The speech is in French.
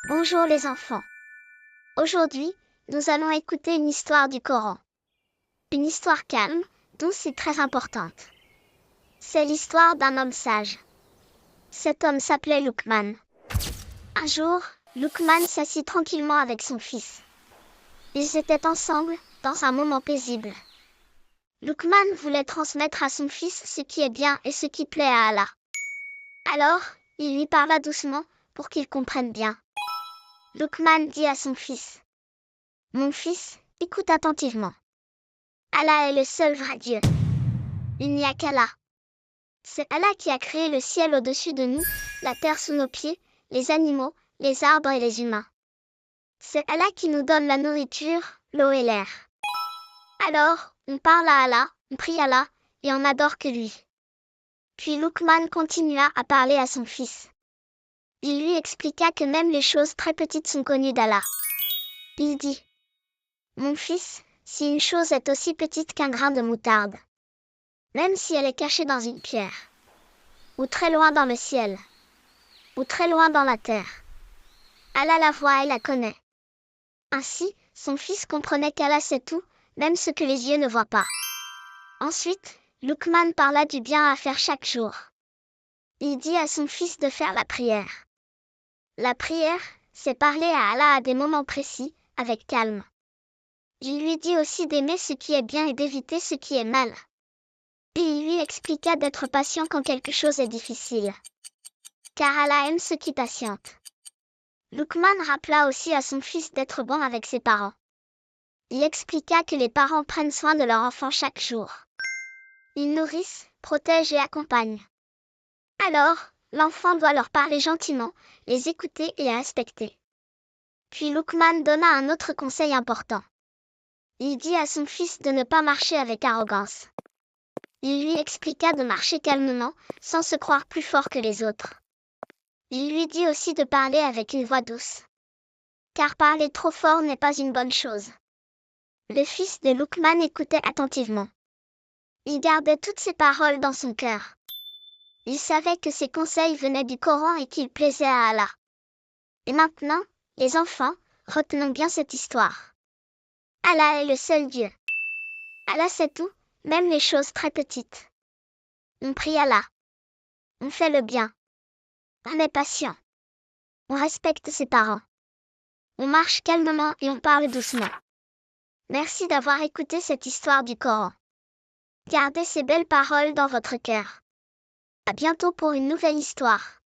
Bonjour les enfants. Aujourd'hui, nous allons écouter une histoire du Coran. Une histoire calme, douce et très importante. C'est l'histoire d'un homme sage. Cet homme s'appelait Luqman. Un jour, Luqman s'assit tranquillement avec son fils. Ils étaient ensemble, dans un moment paisible. Luqman voulait transmettre à son fils ce qui est bien et ce qui plaît à Allah. Alors, il lui parla doucement, pour qu'il comprenne bien. Luqman dit à son fils: Mon fils, écoute attentivement. Allah est le seul vrai Dieu. Il n'y a qu'Allah. C'est Allah qui a créé le ciel au-dessus de nous, la terre sous nos pieds, les animaux, les arbres et les humains. C'est Allah qui nous donne la nourriture, l'eau et l'air. Alors, on parle à Allah, on prie Allah, et on n'adore que lui. Puis Luqman continua à parler à son fils. Il lui expliqua que même les choses très petites sont connues d'Allah. Il dit: Mon fils, si une chose est aussi petite qu'un grain de moutarde, même si elle est cachée dans une pierre, ou très loin dans le ciel, ou très loin dans la terre, Allah la voit et la connaît. Ainsi, son fils comprenait qu'Allah sait tout, même ce que les yeux ne voient pas. Ensuite, Luqman parla du bien à faire chaque jour. Il dit à son fils de faire la prière. La prière, c'est parler à Allah à des moments précis, avec calme. Il lui dit aussi d'aimer ce qui est bien et d'éviter ce qui est mal. Puis il lui expliqua d'être patient quand quelque chose est difficile. Car Allah aime ceux qui patientent. Luqman rappela aussi à son fils d'être bon avec ses parents. Il expliqua que les parents prennent soin de leur enfant chaque jour. Ils nourrissent, protègent et accompagnent. Alors, l'enfant doit leur parler gentiment, les écouter et les respecter. Puis Luqman donna un autre conseil important. Il dit à son fils de ne pas marcher avec arrogance. Il lui expliqua de marcher calmement, sans se croire plus fort que les autres. Il lui dit aussi de parler avec une voix douce. Car parler trop fort n'est pas une bonne chose. Le fils de Luqman écoutait attentivement. Il gardait toutes ces paroles dans son cœur. Il savait que ces conseils venaient du Coran et qu'ils plaisaient à Allah. Et maintenant, les enfants, retenons bien cette histoire. Allah est le seul Dieu. Allah sait tout, même les choses très petites. On prie Allah. On fait le bien. On est patient. On respecte ses parents. On marche calmement et on parle doucement. Merci d'avoir écouté cette histoire du Coran. Gardez ces belles paroles dans votre cœur. À bientôt pour une nouvelle histoire.